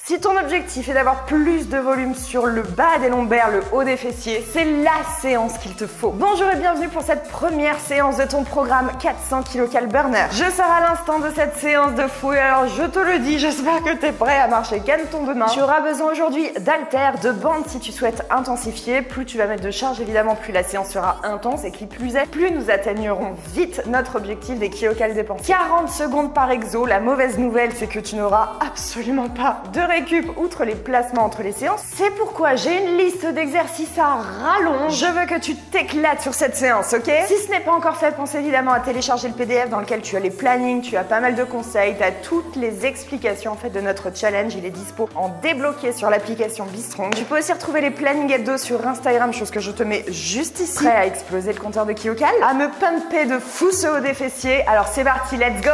Si ton objectif est d'avoir plus de volume sur le bas des lombaires, le haut des fessiers, c'est la séance qu'il te faut. Bonjour et bienvenue pour cette première séance de ton programme 400 kcal burner. Je sors à l'instant de cette séance de fou et alors je te le dis, j'espère que tu es prêt à marcher caneton demain. Tu auras besoin aujourd'hui d'haltères, de bandes si tu souhaites intensifier. Plus tu vas mettre de charge, évidemment, plus la séance sera intense et qui plus est, plus nous atteignerons vite notre objectif des kilocals dépensés. 40 secondes par exo. La mauvaise nouvelle, c'est que tu n'auras absolument pas de récup outre les placements entre les séances. C'est pourquoi j'ai une liste d'exercices à rallonge. Je veux que tu t'éclates sur cette séance, ok? Si ce n'est pas encore fait, pense évidemment à télécharger le PDF dans lequel tu as les plannings, tu as pas mal de conseils, tu as toutes les explications en fait de notre challenge. Il est dispo en débloqué sur l'application Be-Strong. Tu peux aussi retrouver les plannings hebdo sur Instagram, chose que je te mets juste ici. Prêt à exploser le compteur de kilocals, à me pumper de fou ce haut des fessiers. Alors c'est parti, let's go!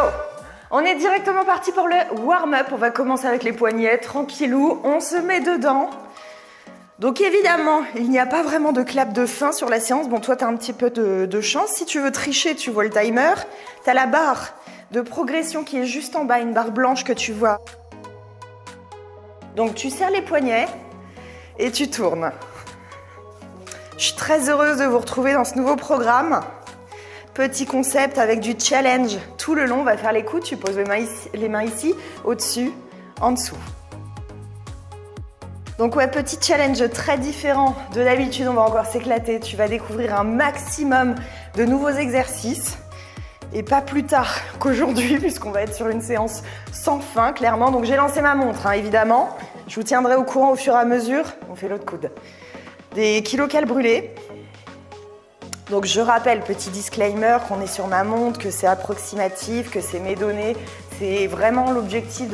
On est directement parti pour le warm-up. On va commencer avec les poignets, tranquillou, on se met dedans. Donc évidemment, il n'y a pas vraiment de clap de fin sur la séance. Bon, toi, tu as un petit peu de chance. Si tu veux tricher, tu vois le timer. Tu as la barre de progression qui est juste en bas, une barre blanche que tu vois. Donc tu serres les poignets et tu tournes. Je suis très heureuse de vous retrouver dans ce nouveau programme. Petit concept avec du challenge tout le long. On va faire les coudes, tu poses les mains ici, au-dessus, en dessous. Donc ouais, petit challenge très différent de d'habitude. On va encore s'éclater. Tu vas découvrir un maximum de nouveaux exercices. Et pas plus tard qu'aujourd'hui, puisqu'on va être sur une séance sans fin, clairement. Donc j'ai lancé ma montre, hein, évidemment. Je vous tiendrai au courant au fur et à mesure. On fait l'autre coude. Des kilocals brûlés. Donc je rappelle, petit disclaimer, qu'on est sur ma montre, que c'est approximatif, que c'est mes données. C'est vraiment l'objectif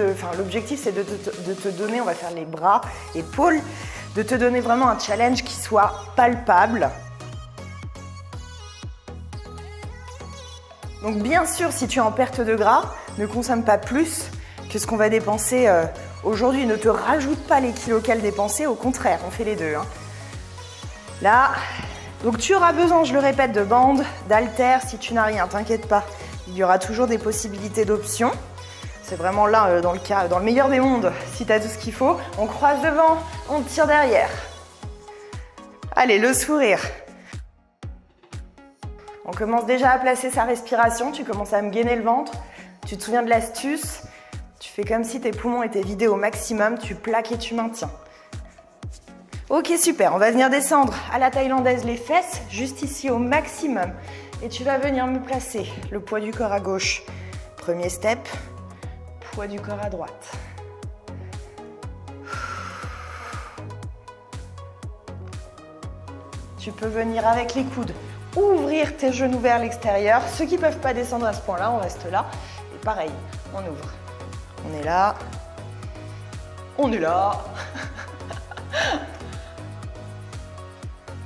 c'est de te donner, on va faire les bras, épaules, de te donner vraiment un challenge qui soit palpable. Donc bien sûr, si tu es en perte de gras, ne consomme pas plus que ce qu'on va dépenser aujourd'hui. Ne te rajoute pas les kilocals dépensés, au contraire, on fait les deux. Hein. Là... Donc tu auras besoin, je le répète, de bandes, d'haltères. Si tu n'as rien, t'inquiète pas, il y aura toujours des possibilités d'options. C'est vraiment là, dans le meilleur des mondes, si tu as tout ce qu'il faut. On croise devant, on tire derrière. Allez, le sourire. On commence déjà à placer sa respiration, tu commences à me gainer le ventre. Tu te souviens de l'astuce? Tu fais comme si tes poumons étaient vidés au maximum, tu plaques et tu maintiens. Ok, super, on va venir descendre à la thaïlandaise les fesses, juste ici au maximum. Et tu vas venir me placer le poids du corps à gauche. Premier step, poids du corps à droite. Tu peux venir avec les coudes, ouvrir tes genoux vers l'extérieur. Ceux qui ne peuvent pas descendre à ce point-là, on reste là. Et pareil, on ouvre. On est là. On est là.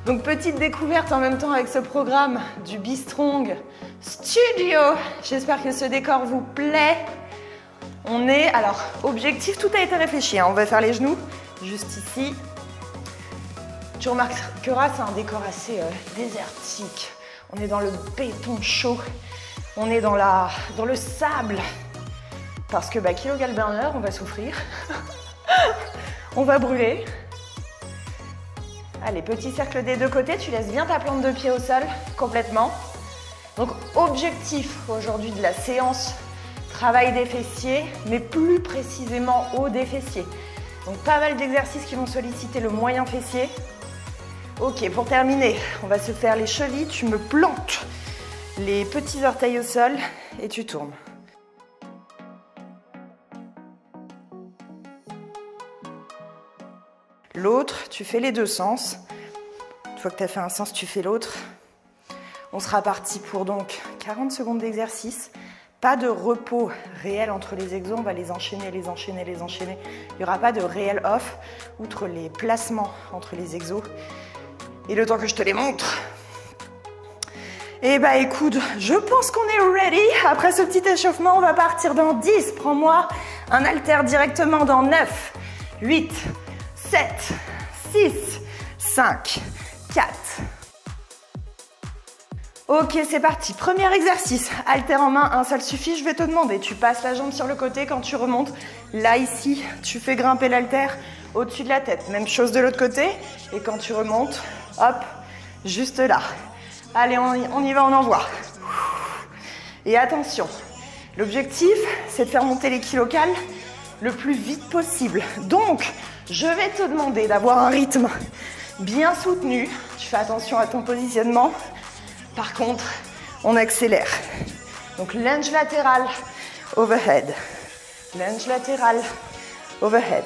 Donc petite découverte en même temps avec ce programme du Be-Strong Studio. J'espère que ce décor vous plaît. On est, alors objectif, tout a été réfléchi. Hein. On va faire les genoux juste ici. Tu remarqueras, c'est un décor assez désertique. On est dans le béton chaud. On est dans le sable. Parce que kilocal burner, on va souffrir. On va brûler. Allez, petit cercle des deux côtés, tu laisses bien ta plante de pied au sol, complètement. Donc, objectif aujourd'hui de la séance, travail des fessiers, mais plus précisément haut des fessiers. Donc, pas mal d'exercices qui vont solliciter le moyen fessier. Ok, pour terminer, on va se faire les chevilles, tu me plantes les petits orteils au sol et tu tournes. L'autre, tu fais les deux sens. Une fois que tu as fait un sens, tu fais l'autre. On sera parti pour donc 40 secondes d'exercice. Pas de repos réel entre les exos. On va les enchaîner, les enchaîner, les enchaîner. Il n'y aura pas de réel off, outre les placements entre les exos. Et le temps que je te les montre. Eh bah écoute, je pense qu'on est ready. Après ce petit échauffement, on va partir dans 10. Prends-moi un haltère directement dans 9, 8, 7, 6, 5, 4. Ok, c'est parti. Premier exercice. Haltère en main, un seul suffit. Je vais te demander, tu passes la jambe sur le côté quand tu remontes. Là, ici, tu fais grimper l'haltère au-dessus de la tête. Même chose de l'autre côté. Et quand tu remontes, hop, juste là. Allez, on y va, on envoie. Et attention, l'objectif, c'est de faire monter les kilocals le plus vite possible. Donc, je vais te demander d'avoir un rythme bien soutenu. Tu fais attention à ton positionnement. Par contre, on accélère. Donc, lunge latéral, overhead. Lunge latéral, overhead.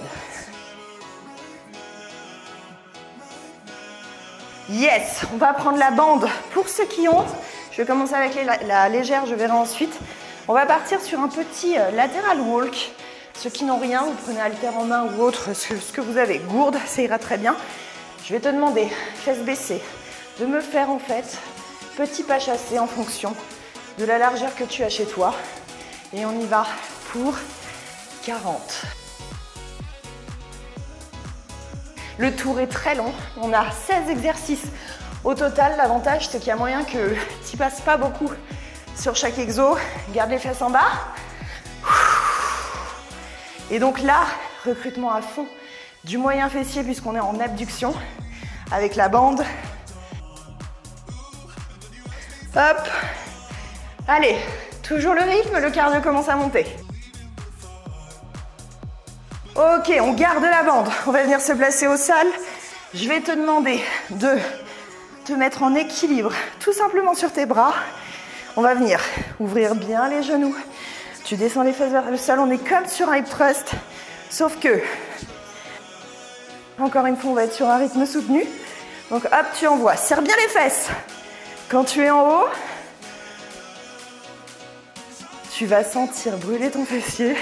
Yes, on va prendre la bande pour ceux qui ont. Je vais commencer avec la légère, je verrai ensuite. On va partir sur un petit lateral walk. Ceux qui n'ont rien, vous prenez haltère en main ou autre, ce que vous avez. Gourde, ça ira très bien. Je vais te demander, fesses baissées, de me faire en fait petit pas chassé en fonction de la largeur que tu as chez toi. Et on y va pour 40. Le tour est très long, on a 16 exercices au total. L'avantage, c'est qu'il y a moyen que tu ne passes pas beaucoup sur chaque exo. Garde les fesses en bas. Et donc là, recrutement à fond du moyen fessier puisqu'on est en abduction avec la bande. Hop. Allez, toujours le rythme, le cardio commence à monter. Ok, on garde la bande. On va venir se placer au sol. Je vais te demander de te mettre en équilibre tout simplement sur tes bras. On va venir ouvrir bien les genoux. Tu descends les fesses vers le sol. On est comme sur un hip thrust. Sauf que, encore une fois, on va être sur un rythme soutenu. Donc hop, tu envoies. Serre bien les fesses. Quand tu es en haut, tu vas sentir brûler ton fessier.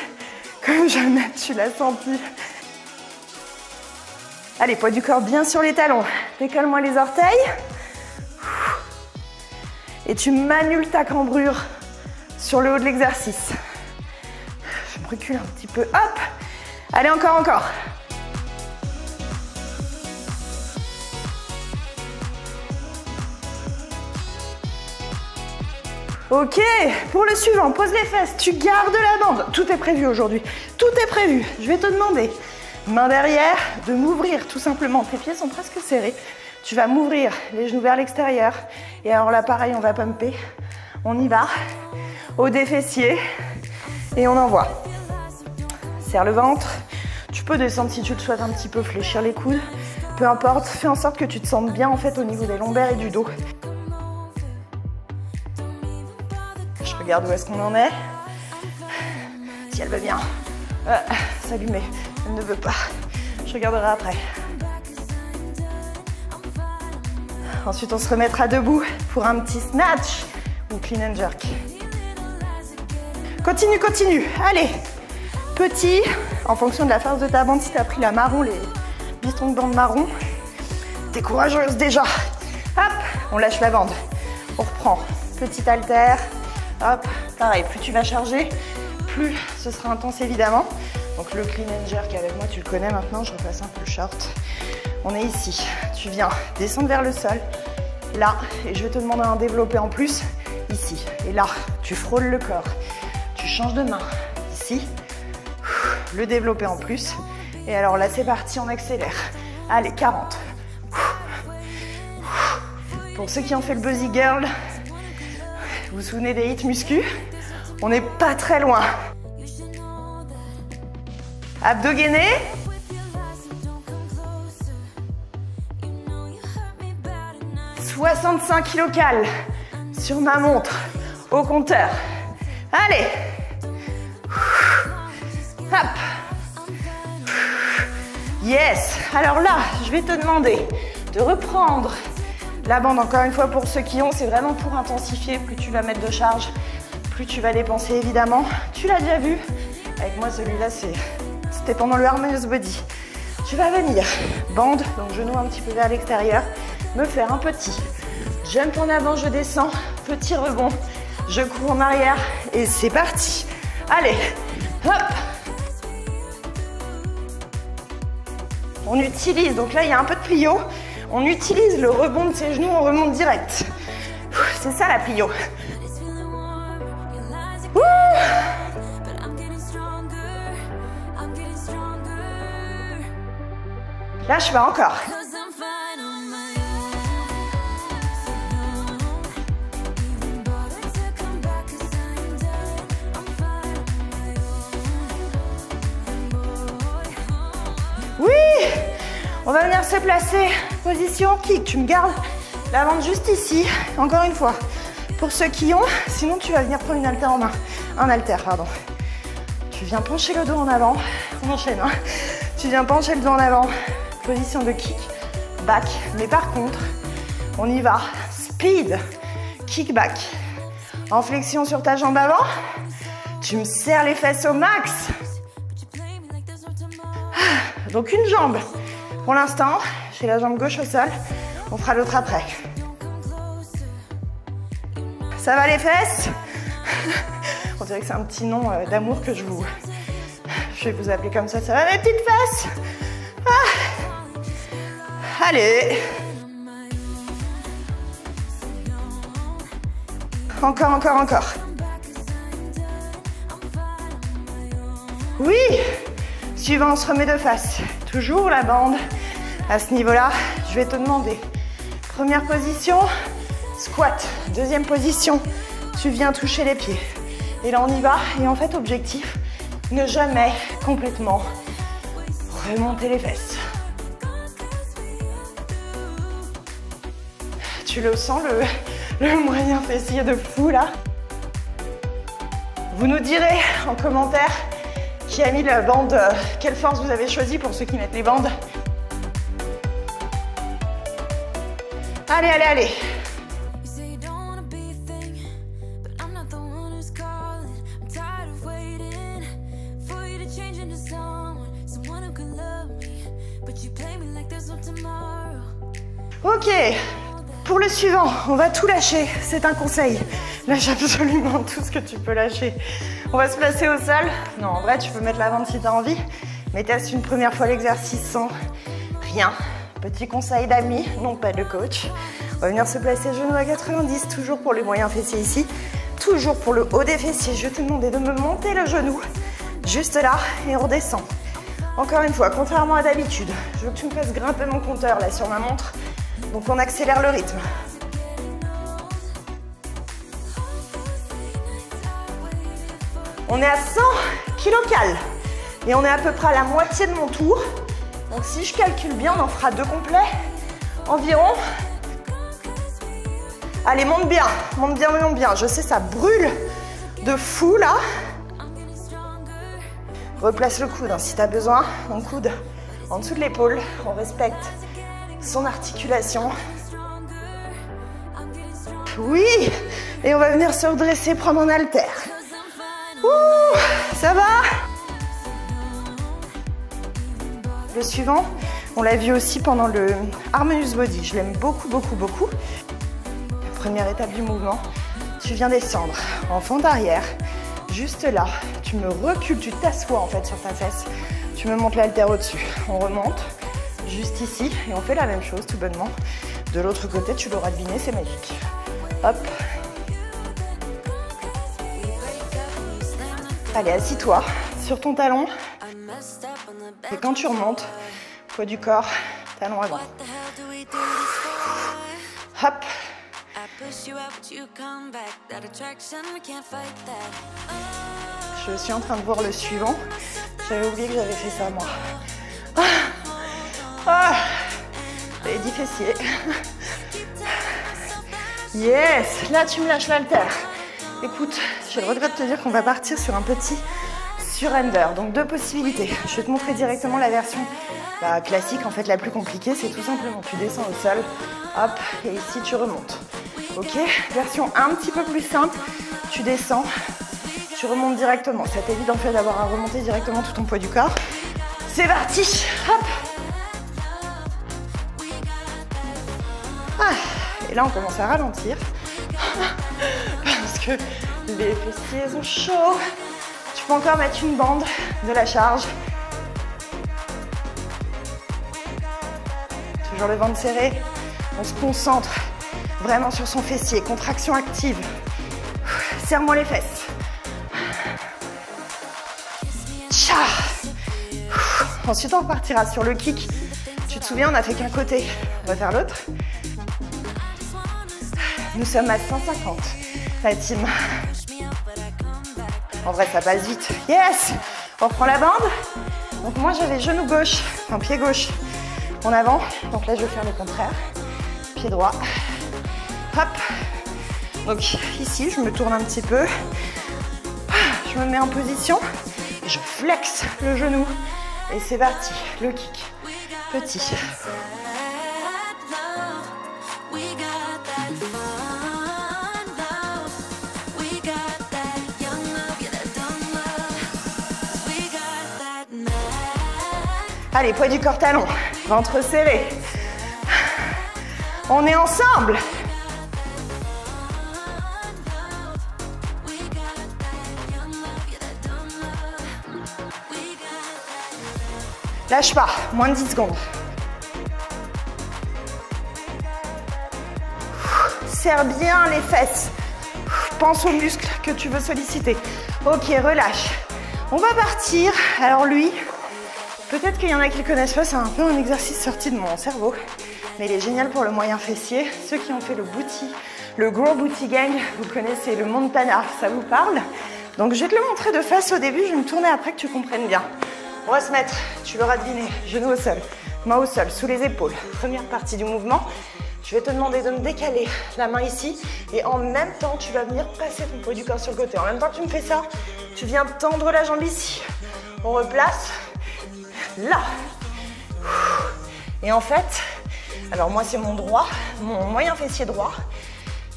Comme jamais tu l'as senti. Allez, poids du corps bien sur les talons. Décolle-moi les orteils. Et tu manules ta cambrure sur le haut de l'exercice. Je me recule un petit peu. Hop. Allez, encore. Ok, pour le suivant, pose les fesses, tu gardes la bande. Tout est prévu aujourd'hui, tout est prévu. Je vais te demander, main derrière, de m'ouvrir tout simplement. Tes pieds sont presque serrés. Tu vas m'ouvrir les genoux vers l'extérieur. Et alors là, pareil, on va pumper. On y va, au des fessiers. Et on envoie. Serre le ventre. Tu peux descendre si tu le souhaites un petit peu, fléchir les coudes. Peu importe, fais en sorte que tu te sentes bien en fait au niveau des lombaires et du dos. Je regarde où est-ce qu'on en est. Si elle veut bien s'allumer, elle ne veut pas. Je regarderai après. Ensuite, on se remettra debout pour un petit snatch ou clean and jerk. Continue. Allez. Petit, en fonction de la force de ta bande, si tu as pris la marron, les pistons de bande marron, t'es courageuse déjà. Hop, on lâche la bande. On reprend. Petit haltère. Hop, pareil, plus tu vas charger, plus ce sera intense évidemment. Donc le clean and jerk avec moi, tu le connais maintenant, je repasse un peu short. On est ici, tu viens descendre vers le sol, là, et je vais te demander un développé en plus, ici. Et là, tu frôles le corps, tu changes de main, ici, le développé en plus. Et alors là, c'est parti, on accélère. Allez, 40. Pour ceux qui ont fait le Buzzy Girl, vous vous souvenez des hits muscu? On n'est pas très loin. Abdos gainés. « 65 kilocals sur ma montre au compteur. Allez. Hop. Yes. Alors là, je vais te demander de reprendre la bande, encore une fois, pour ceux qui ont, c'est vraiment pour intensifier. Plus tu vas mettre de charge, plus tu vas dépenser, évidemment. Tu l'as déjà vu. Avec moi, celui-là, c'était pendant le Harmonious Body. Tu vas venir, bande, donc genou un petit peu vers l'extérieur, me faire un petit jump en avant, je descends, petit rebond, je cours en arrière et c'est parti. Allez, hop. On utilise, donc là, il y a un peu de plio. On utilise le rebond de ses genoux, on remonte direct. c'est ça la plio. Ouh. Lâche pas encore. Oui, on va venir se placer. Position kick. Tu me gardes la bande juste ici. Encore une fois. Pour ceux qui ont, sinon tu vas venir prendre une haltère en main. Un haltère, pardon. Tu viens pencher le dos en avant. On enchaîne, hein. Tu viens pencher le dos en avant. Position de kick, back. Mais par contre, on y va. Speed. Kick back. En flexion sur ta jambe avant. Tu me serres les fesses au max. Donc une jambe pour l'instant, j'ai la jambe gauche au sol, on fera l'autre après. Ça va les fesses? On dirait que c'est un petit nom d'amour que je vais vous appeler comme ça. Ça va mes petites fesses? Ah. Allez. Encore, encore, encore. Oui. Suivant, on se remet de face. Toujours la bande. À ce niveau-là, je vais te demander. Première position, squat. Deuxième position, tu viens toucher les pieds. Et là, on y va. Et en fait, objectif, ne jamais complètement remonter les fesses. Tu le sens, le moyen fessier de fou, là? Vous nous direz en commentaire qui a mis la bande, quelle force vous avez choisi pour ceux qui mettent les bandes. Allez, allez, allez. Ok, pour le suivant, on va tout lâcher, c'est un conseil. Lâche absolument tout ce que tu peux lâcher. On va se placer au sol. Non, en vrai, tu peux mettre la bande si tu as envie, mais teste une première fois l'exercice sans rien. Petit conseil d'amis, non pas de coach. On va venir se placer genou à 90, toujours pour les moyens fessiers ici. Toujours pour le haut des fessiers. Je vais te demander de me monter le genou, juste là, et on redescend. Encore une fois, contrairement à d'habitude, je veux que tu me fasses grimper mon compteur là sur ma montre. Donc on accélère le rythme. On est à 100 kcal et on est à peu près à la moitié de mon tour. Donc si je calcule bien, on en fera 2 complets environ. Allez, monte bien, monte bien, monte bien. Je sais, ça brûle de fou là. Replace le coude hein, si tu as besoin. Mon coude en dessous de l'épaule. On respecte son articulation. Oui, et on va venir se redresser, prendre en haltère. Ouh, ça va? Le suivant, on l'a vu aussi pendant le Harmonious Body. Je l'aime beaucoup, beaucoup, beaucoup. Première étape du mouvement, tu viens descendre en fente arrière, juste là. Tu me recules, tu t'assois en fait sur ta fesse. Tu me montes l'haltère au-dessus. On remonte juste ici et on fait la même chose tout bonnement. De l'autre côté, tu l'auras deviné, c'est magique. Hop. Allez, assis-toi sur ton talon. Et quand tu remontes, poids du corps, talon avant. Hop. Je suis en train de voir le suivant. J'avais oublié que j'avais fait ça moi. Les 10 fessiers. Yes, là tu me lâches l'haltère. Écoute, j'ai le regret de te dire qu'on va partir sur un petit surrender. Donc 2 possibilités. Je vais te montrer directement la version classique, en fait la plus compliquée. C'est tout simplement, tu descends au sol, hop, et ici tu remontes. Ok, version un petit peu plus simple, tu descends, tu remontes directement. Ça t'évite en fait d'avoir à remonter directement tout ton poids du corps. C'est parti, hop. Et là on commence à ralentir parce que les fessiers sont chauds. Tu peux encore mettre une bande de la charge. Toujours le ventre serré. On se concentre vraiment sur son fessier, contraction active. Serre-moi les fesses. Tcha. Ensuite, on repartira sur le kick. Tu te souviens, on n'a fait qu'un côté. On va faire l'autre. Nous sommes à 150, la team. En vrai, ça passe vite. Yes! On reprend la bande. Donc moi, j'avais genou gauche, enfin pied gauche en avant. Donc là, je vais faire le contraire. Pied droit. Hop. Donc ici, je me tourne un petit peu. Je me mets en position. Je flexe le genou. Et c'est parti. Le kick. Petit. Allez, poids du corps talon, ventre serré. On est ensemble. Lâche pas, moins de 10 secondes. Serre bien les fesses. Pense aux muscles que tu veux solliciter. Ok, relâche. On va partir. Alors lui, peut-être qu'il y en a qui ne le connaissent pas, c'est un peu un exercice sorti de mon cerveau. Mais il est génial pour le moyen fessier. Ceux qui ont fait le gros booty gang, vous connaissez le Montana, ça vous parle? Donc je vais te le montrer de face au début, je vais me tourner après que tu comprennes bien. On va se mettre, tu l'auras deviné, genou au sol, main au sol, sous les épaules. Première partie du mouvement, je vais te demander de me décaler la main ici et en même temps, tu vas venir passer ton poids du corps sur le côté. En même temps que tu me fais ça, tu viens tendre la jambe ici. On replace, là. Et en fait, alors moi c'est mon droit, mon moyen fessier droit,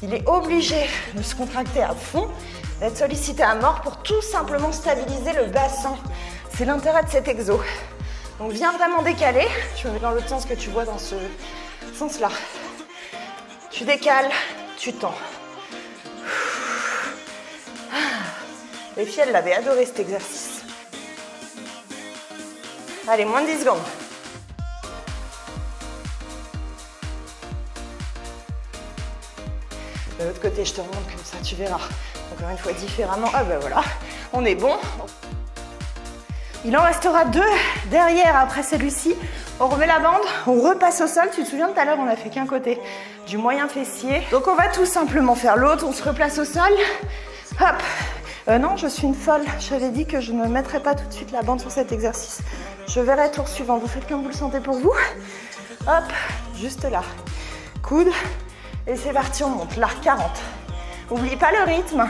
il est obligé de se contracter à fond, d'être sollicité à mort pour tout simplement stabiliser le bassin. C'est l'intérêt de cet exo. Donc viens vraiment décaler. Je me mets dans l'autre sens que tu vois dans ce sens-là. Tu décales, tu tends. Les filles, elles l'avaient adoré cet exercice. Allez, moins de 10 secondes. De l'autre côté, je te remonte comme ça, tu verras. Encore une fois, différemment. Ah ben voilà, on est bon. Il en restera 2 derrière après celui-ci. On remet la bande, on repasse au sol. Tu te souviens tout à l'heure, on a fait qu'un côté du moyen fessier. Donc on va tout simplement faire l'autre. On se replace au sol. Hop. Non, je suis une folle. J'avais dit que je ne mettrais pas tout de suite la bande sur cet exercice. Je verrai tour suivant. Vous faites comme vous le sentez pour vous. Hop, juste là. Coude. Et c'est parti, on monte. Là, 40. N'oublie pas le rythme.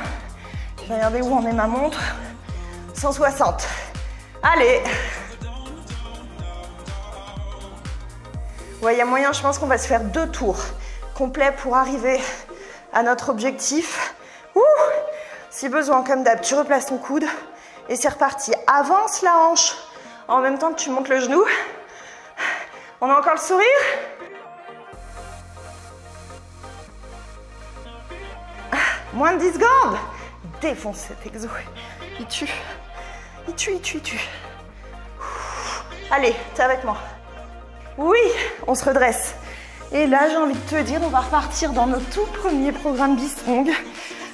Je vais regarder où en est ma montre. 160. Allez. Ouais, il y a moyen, je pense qu'on va se faire 2 tours complets pour arriver à notre objectif. Ouh. Si besoin, comme d'hab, tu replaces ton coude et c'est reparti. Avance la hanche en même temps que tu montes le genou. On a encore le sourire? Moins de 10 secondes. Défonce cet exo. Il tue. Il tue, il tue, il tue. Allez, t'es avec moi. Oui, on se redresse. Et là, j'ai envie de te dire, on va repartir dans nos tout premiers programmes Bistrong.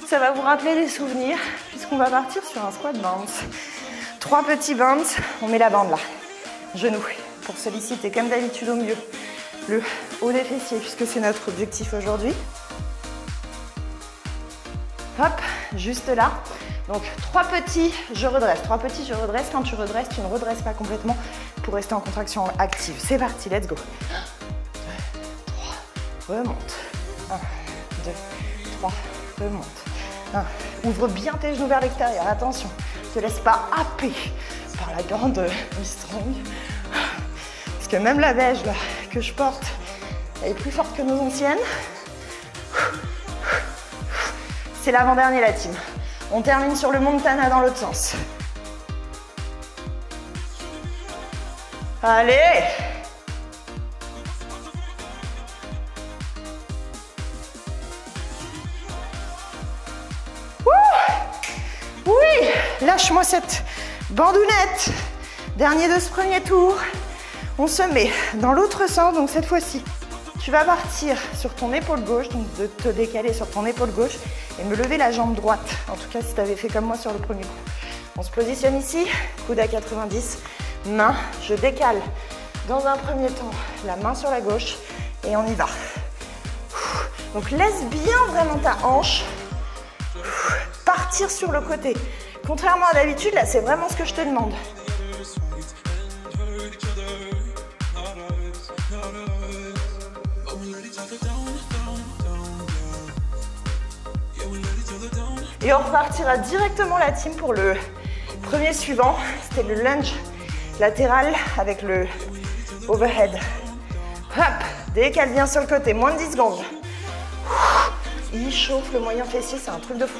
Ça va vous rappeler des souvenirs, puisqu'on va partir sur un squat bounce. 3 petits bounce. On met la bande là. Genou. Pour solliciter, comme d'habitude au mieux, le haut des fessiers, puisque c'est notre objectif aujourd'hui. Hop, juste là. Donc 3 petits, je redresse. 3 petits, je redresse. Quand tu redresses, tu ne redresses pas complètement pour rester en contraction active. C'est parti, let's go. 1, 2, 3, remonte. 1, 2, 3, remonte. 1. Ouvre bien tes genoux vers l'extérieur, attention. Ne te laisse pas happer par la grande Bistrong. Parce que même la beige là, que je porte, elle est plus forte que nos anciennes. C'est l'avant-dernier la team. On termine sur le Montana dans l'autre sens. Allez! Ouh! Oui! Lâche-moi cette bandounette. Dernier de ce premier tour. On se met dans l'autre sens, donc cette fois-ci, Tu vas partir sur ton épaule gauche, donc de te décaler sur ton épaule gauche et me lever la jambe droite. En tout cas, si tu avais fait comme moi sur le premier coup. On se positionne ici, coude à 90, main, je décale dans un premier temps la main sur la gauche et on y va. Donc laisse bien vraiment ta hanche partir sur le côté. Contrairement à d'habitude, là c'est vraiment ce que je te demande. Et on repartira directement la team pour le premier suivant. C'était le lunge latéral avec le overhead. Hop, décale bien sur le côté, moins de 10 secondes. Il chauffe le moyen fessier, c'est un truc de fou.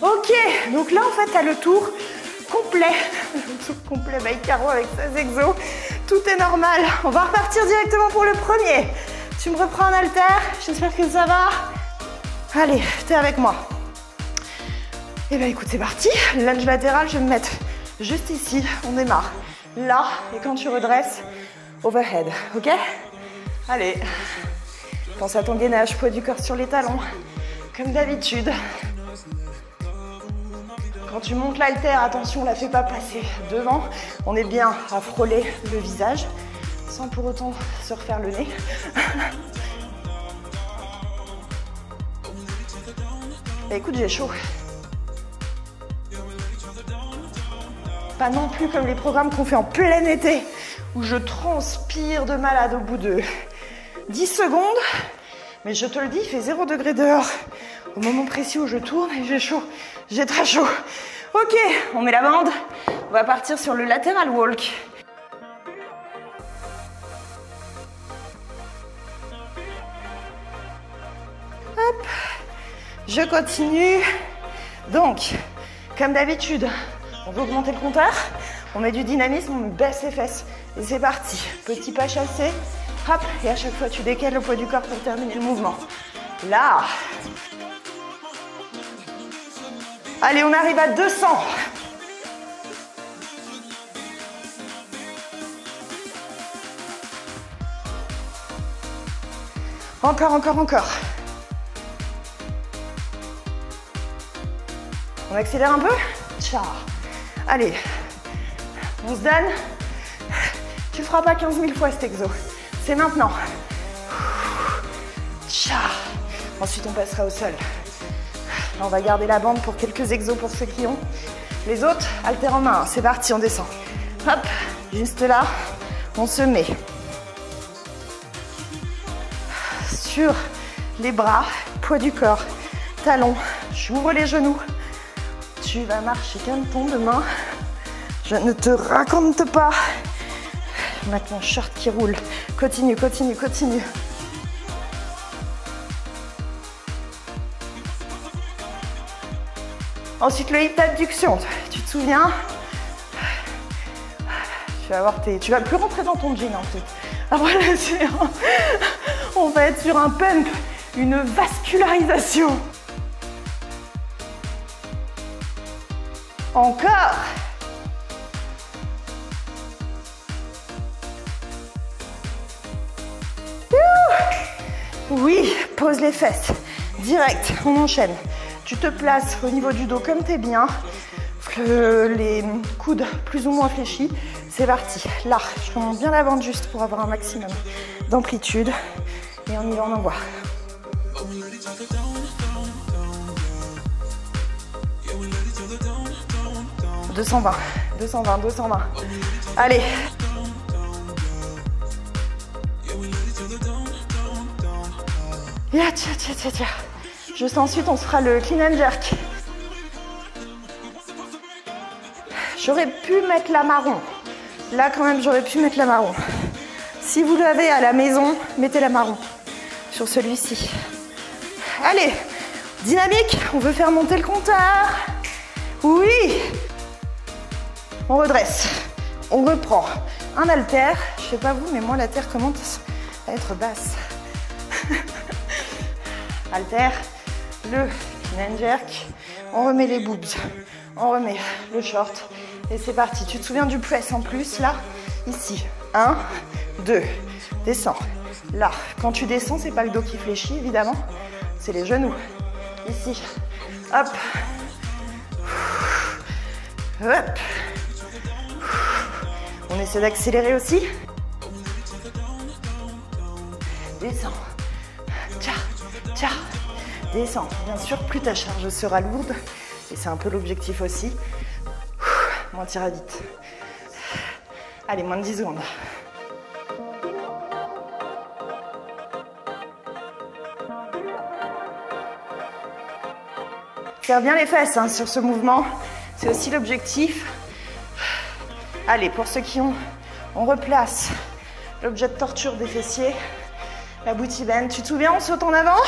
Ok, donc là en fait tu as le tour complet. Le tour complet by Caro avec 16 exos. Tout est normal. On va repartir directement pour le premier. Tu me reprends un haltère, j'espère que ça va. Allez, t'es avec moi. Et bien écoute, c'est parti. Lunge latéral, je vais me mettre juste ici. On démarre. Là, et quand tu redresses, overhead, ok? Allez. Pense à ton gainage, poids du corps sur les talons. Comme d'habitude. Quand tu montes l'haltère, attention, on ne la fait pas passer devant. On est bien à frôler le visage, sans pour autant se refaire le nez. Et écoute, j'ai chaud. Pas non plus comme les programmes qu'on fait en plein été, où je transpire de malade au bout de 10 secondes. Mais je te le dis, il fait 0 degré dehors. Au moment précis où je tourne et j'ai chaud. J'ai très chaud. Ok, on met la bande. On va partir sur le lateral walk. Hop. Je continue. Donc, comme d'habitude, on veut augmenter le compteur. On met du dynamisme, on baisse les fesses. Et c'est parti. Petit pas chassé. Hop. Et à chaque fois, tu décales le poids du corps pour terminer le mouvement. Là. Allez, on arrive à 200. Encore, encore, encore. On accélère un peu. Ciao. Allez, on se donne. Tu ne feras pas 15 000 fois cet exo. C'est maintenant. Ciao. Ensuite, on passera au sol. On va garder la bande pour quelques exos pour ceux qui ont. Les autres, haltère en main. C'est parti, on descend. Hop, juste là, on se met sur les bras, poids du corps, talons. J'ouvre les genoux. Tu vas marcher comme ton demain. Je ne te raconte pas. Maintenant, short qui roule. Continue, continue, continue. Ensuite, le hip abduction. Tu te souviens? Tu vas plus rentrer dans ton jean en fait. Après la séance, on va être sur un pump, une vascularisation. Encore. Oui, pose les fesses. Direct, on enchaîne. Tu te places au niveau du dos comme t'es bien. Les coudes plus ou moins fléchis. C'est parti. Là, je remonte bien la bande juste pour avoir un maximum d'amplitude. Et on y va, on envoie. 220, 220, 220. Allez. Tiens, tiens, tiens, tiens. Juste ensuite, on se fera le clean and jerk. J'aurais pu mettre la marron. Là, quand même, j'aurais pu mettre la marron. Si vous l'avez à la maison, mettez la marron sur celui-ci. Allez, dynamique. On veut faire monter le compteur. Oui. On redresse. On reprend un haltère. Je sais pas vous, mais moi, la terre commence à être basse. Haltère, le clean and jerk. On remet les boobs. On remet le short. Et c'est parti. Tu te souviens du press en plus, là? Ici. 1, 2. Descends. Là. Quand tu descends, c'est pas le dos qui fléchit, évidemment. C'est les genoux. Ici. Hop. Hop. On essaie d'accélérer aussi. Descends. Tcha. Tcha. Descends. Bien sûr, plus ta charge sera lourde. Et c'est un peu l'objectif aussi. Moins tira vite. Allez, moins de 10 secondes. Serre bien les fesses hein, sur ce mouvement. C'est aussi l'objectif. Allez, pour ceux qui ont, on replace l'objet de torture des fessiers. La booty bend. Tu te souviens, on saute en avant.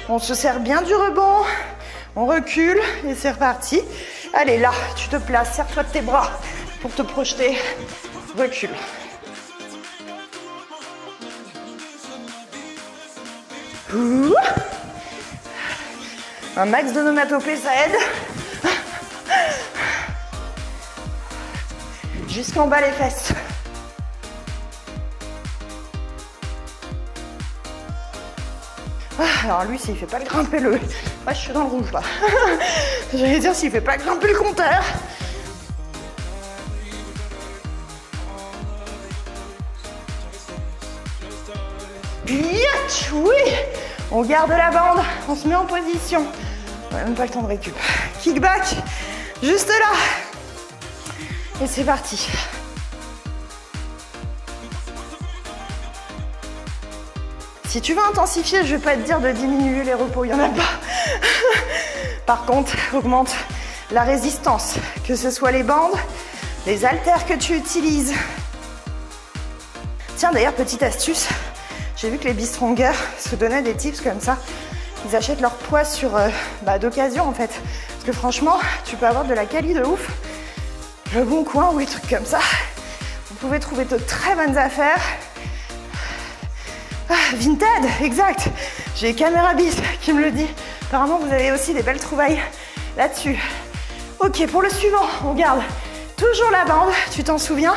On se sert bien du rebond. On recule et c'est reparti. Allez, là, tu te places. Serre-toi de tes bras pour te projeter. Recule. Ouh. Un max d'onomatopée, ça aide. Jusqu'en bas les fesses. Alors lui, s'il fait pas le grimper le... Moi, je suis dans le rouge, là. J'allais dire, s'il fait pas grimper le compteur. Yatch, oui. On garde la bande, on se met en position. On n'a même pas le temps de récup. Kickback, juste là. Et c'est parti. Si tu veux intensifier, je vais pas te dire de diminuer les repos, il n'y en a pas. Par contre, augmente la résistance, que ce soit les bandes, les haltères que tu utilises. Tiens, d'ailleurs, petite astuce, j'ai vu que les Be-Stronger se donnaient des tips comme ça. Ils achètent leur poids sur d'occasion en fait. Parce que franchement, tu peux avoir de la quali de ouf. Le Bon Coin ou des trucs comme ça. Vous pouvez trouver de très bonnes affaires. Vinted, exact. J'ai Caméra Bis qui me le dit. Apparemment, vous avez aussi des belles trouvailles là-dessus. Ok, pour le suivant, on garde toujours la bande. Tu t'en souviens?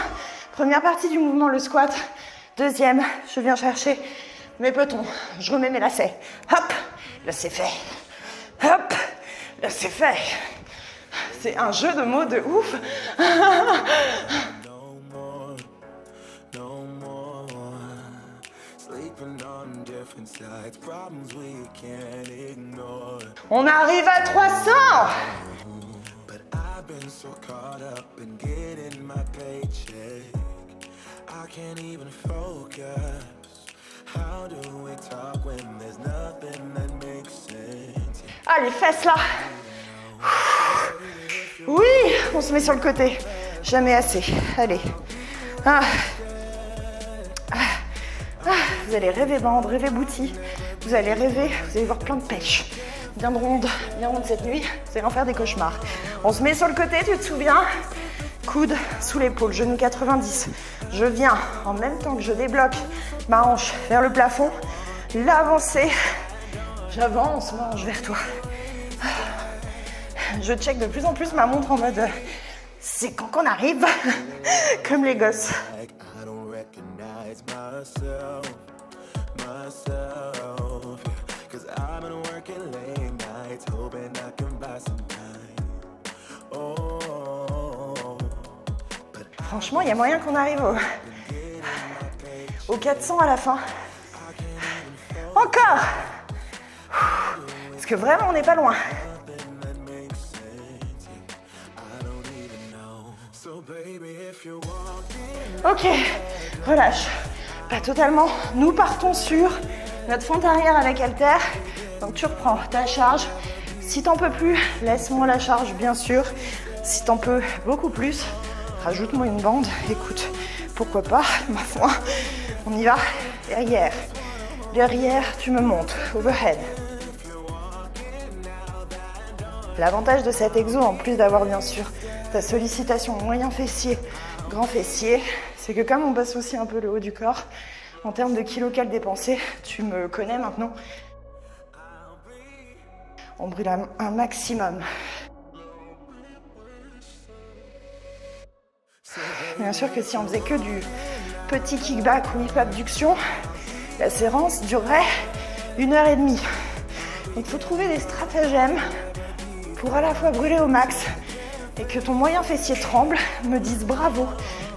Première partie du mouvement, le squat. Deuxième, je viens chercher mes petons. Je remets mes lacets. Hop, là c'est fait. Hop, là c'est fait. C'est un jeu de mots de ouf. On arrive à 300. Ah, les fesses là. Oui, on se met sur le côté. Jamais assez. Allez. Vous allez rêver bande, rêver booty. Vous allez rêver, vous allez voir plein de pêches. Bien ronde cette nuit. Vous allez en faire des cauchemars. On se met sur le côté, tu te souviens? Coude sous l'épaule, genou 90. Je viens, en même temps que je débloque ma hanche vers le plafond, l'avancée. J'avance ma hanche vers toi. Je check de plus en plus ma montre en mode c'est quand qu'on arrive. Comme les gosses. Franchement, il y a moyen qu'on arrive au 400 à la fin. Encore. Parce que vraiment, on n'est pas loin. Ok, relâche. Pas totalement. Nous partons sur notre fente arrière avec haltère. Donc tu reprends ta charge. Si t'en peux plus, laisse-moi la charge, bien sûr. Si t'en peux beaucoup plus, rajoute-moi une bande. Écoute, pourquoi pas, ma foi. On y va. Derrière. Derrière, tu me montes. Overhead. L'avantage de cet exo, en plus d'avoir bien sûr ta sollicitation moyen fessier, grand fessier, c'est que comme on passe aussi un peu le haut du corps, en termes de kilocalories dépensés, tu me connais maintenant. On brûle un maximum. Bien sûr que si on faisait que du petit kickback ou hip-abduction, la séance durerait 1h30. Donc il faut trouver des stratagèmes pour à la fois brûler au max et que ton moyen fessier tremble, me dise bravo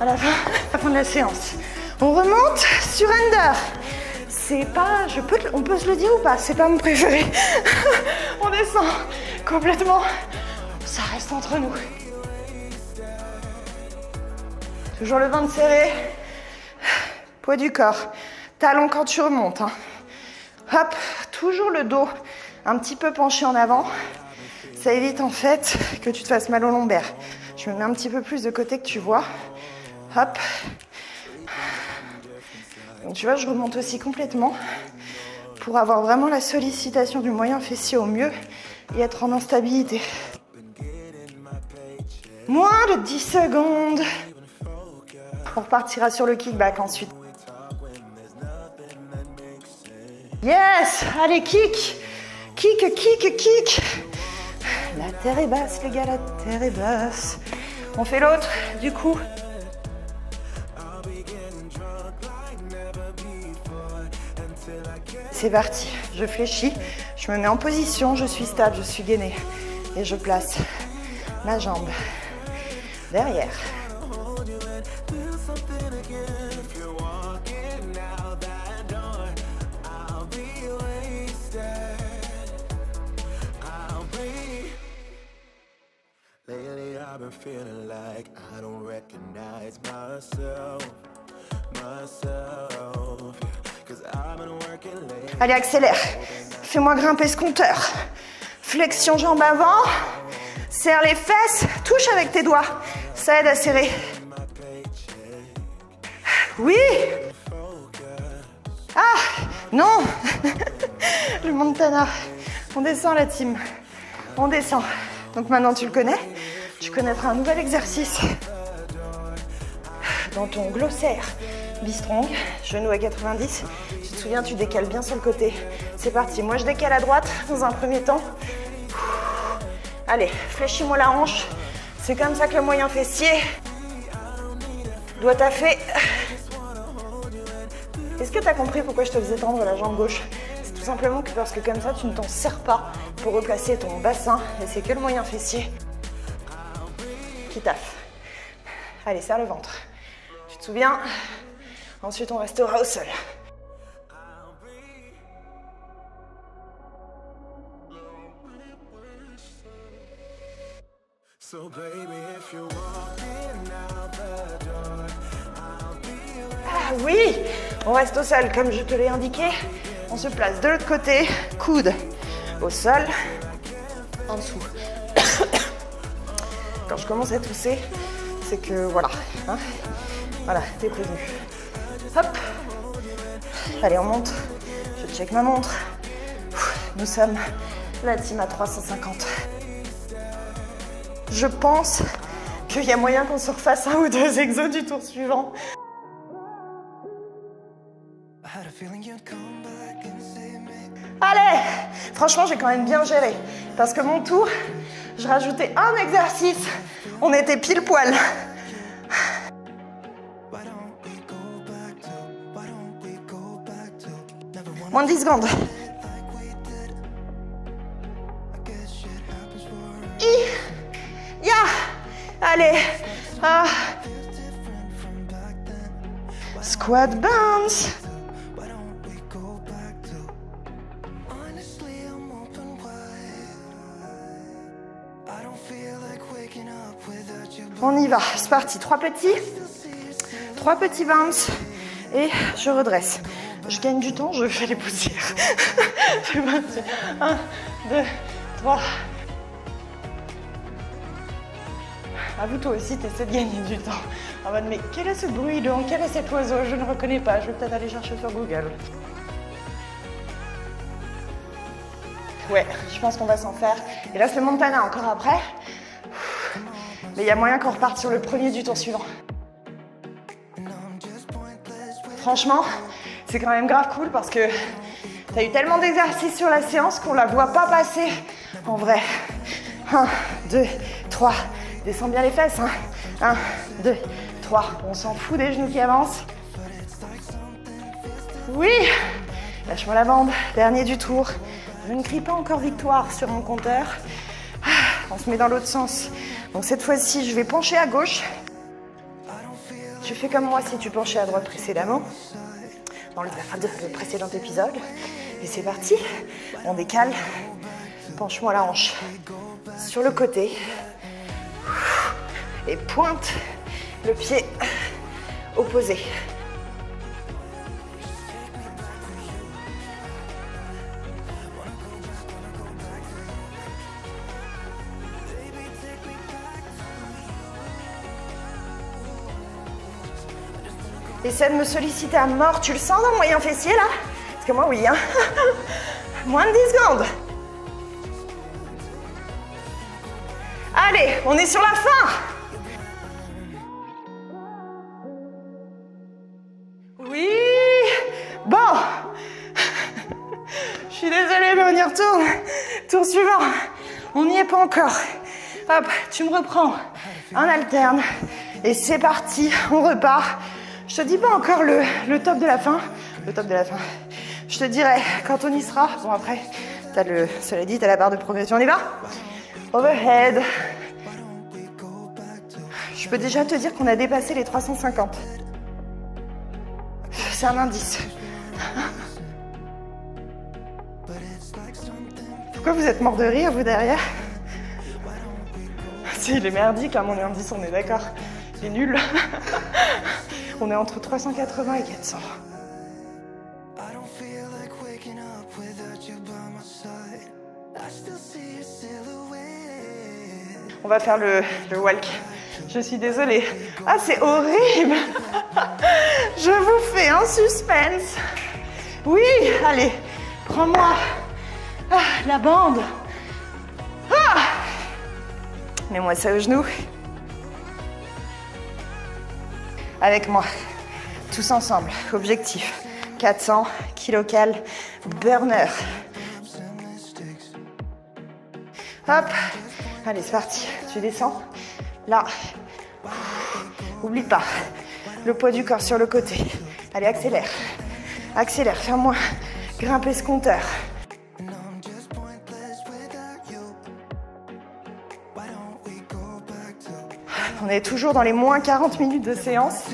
à la fin de la séance. On remonte sur under. C'est pas, on peut se le dire ou pas, c'est pas mon préféré. On descend complètement. Ça reste entre nous. Toujours le ventre serré. Poids du corps. Talon quand tu remontes. Hein. Hop, toujours le dos un petit peu penché en avant. Ça évite en fait que tu te fasses mal au lombaire. Je me mets un petit peu plus de côté que tu vois. Hop. Donc tu vois, je remonte aussi complètement pour avoir vraiment la sollicitation du moyen fessier au mieux et être en instabilité. Moins de 10 secondes. On repartira sur le kickback ensuite. Yes! Allez, kick! Kick, kick, kick! La terre est basse, les gars, la terre est basse. On fait l'autre, du coup. C'est parti, je fléchis, je me mets en position, je suis stable, je suis gainée. Et je place ma jambe derrière. Allez, accélère. Fais-moi grimper ce compteur. Flexion jambe avant. Serre les fesses. Touche avec tes doigts. Ça aide à serrer. Oui. Ah, non. Le Montana. On descend la team. On descend. Donc maintenant tu le connais. Tu connaîtras un nouvel exercice. Dans ton glossaire. Bistrong, genou à 90. Tu te souviens, tu décales bien sur le côté. C'est parti. Moi, je décale à droite dans un premier temps. Allez, fléchis-moi la hanche. C'est comme ça que le moyen fessier doit taffer. Est-ce que tu as compris pourquoi je te faisais tendre la jambe gauche? C'est tout simplement que parce que comme ça, tu ne t'en sers pas pour replacer ton bassin. Et c'est que le moyen fessier qui taffe. Allez, serre le ventre. Tu te souviens? Ensuite, on restera au sol. Ah oui, on reste au sol comme je te l'ai indiqué. On se place de l'autre côté, coude au sol, en dessous. Quand je commence à tousser, c'est que voilà, hein, voilà, t'es prévenu. Hop, allez, on monte. Je check ma montre. Nous sommes la team à 350. Je pense qu'il y a moyen qu'on se refasse un ou deux exos du tour suivant. Allez, franchement, j'ai quand même bien géré. Parce que mon tour, je rajoutais un exercice. On était pile poil. Moins de 10 secondes. Ya. Allez. Ah. Squat bounce. On y va. C'est parti. Trois petits bounce. Et je redresse. Je gagne du temps, je fais les poussières. C'est parti. 1, 2, 3. Ah, vous, toi aussi, t'essaies de gagner du temps. En mode, mais quel est ce bruit donc? Quel est cet oiseau? Je ne reconnais pas. Je vais peut-être aller chercher sur Google. Ouais, je pense qu'on va s'en faire. Il reste le Montana encore après. Mais il y a moyen qu'on reparte sur le premier du tour suivant. Franchement, c'est quand même grave cool parce que t'as eu tellement d'exercices sur la séance qu'on la voit pas passer En vrai. 1, 2, 3. Descends bien les fesses. 1, 2, 3. On s'en fout des genoux qui avancent. Oui. Lâche-moi la bande. Dernier du tour. Je ne crie pas encore victoire sur mon compteur. On se met dans l'autre sens. Donc cette fois-ci, je vais pencher à gauche. Tu fais comme moi si tu penchais à droite précédemment. Dans le précédent épisode. Et c'est parti. On décale. Penche-moi la hanche sur le côté. Et pointe le pied opposé. Essaie de me solliciter à mort. Tu le sens dans le moyen fessier là? Parce que moi oui. Hein. Moins de 10 secondes. Allez, on est sur la fin. Oui. Bon. Je suis désolée, mais on y retourne. Tour suivant. On n'y est pas encore. Hop, tu me reprends. On alterne. Et c'est parti, on repart. Je te dis pas encore le top de la fin. Le top de la fin. Je te dirai quand on y sera. Bon après, cela dit, t'as la barre de progression. On y va? Overhead. Je peux déjà te dire qu'on a dépassé les 350. C'est un indice. Pourquoi vous êtes mort de rire, vous, derrière? Si, il est merdique, hein, mon indice, on est d'accord. Il est nul. On est entre 380 et 400. On va faire le walk. Je suis désolée. Ah, c'est horrible. Je vous fais un suspense. Oui, allez, prends-moi la bande. Ah, mets-moi ça au genou. Avec moi, tous ensemble. Objectif 400 kcal burner. Hop, allez, c'est parti. Tu descends. Là. Oublie pas. Le poids du corps sur le côté. Allez, accélère. Accélère, fais-moi grimper ce compteur. On est toujours dans les moins 40 minutes de séance.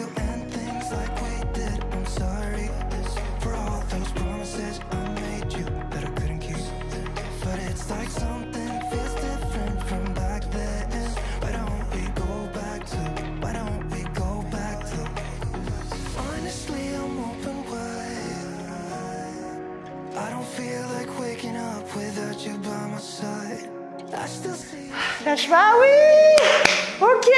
Lâche pas, oui. Ok.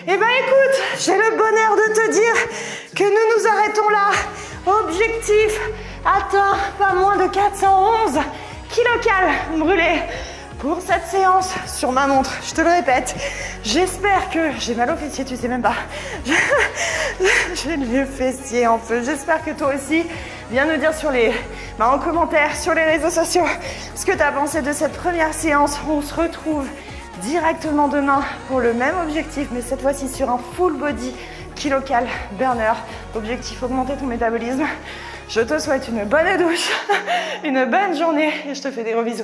Eh ben écoute, j'ai le bonheur de te dire que nous nous arrêtons là. Objectif atteint, pas moins de 411 kcal brûlés pour cette séance sur ma montre. Je te le répète. J'espère que j'ai mal au fessier, tu sais même pas. J'ai le fessier en feu. J'espère que toi aussi. Viens nous dire en commentaire sur les réseaux sociaux ce que tu as pensé de cette première séance. On se retrouve directement demain pour le même objectif, mais cette fois-ci sur un full body kcal burner. Objectif, augmenter ton métabolisme. Je te souhaite une bonne douche, une bonne journée et je te fais des gros bisous.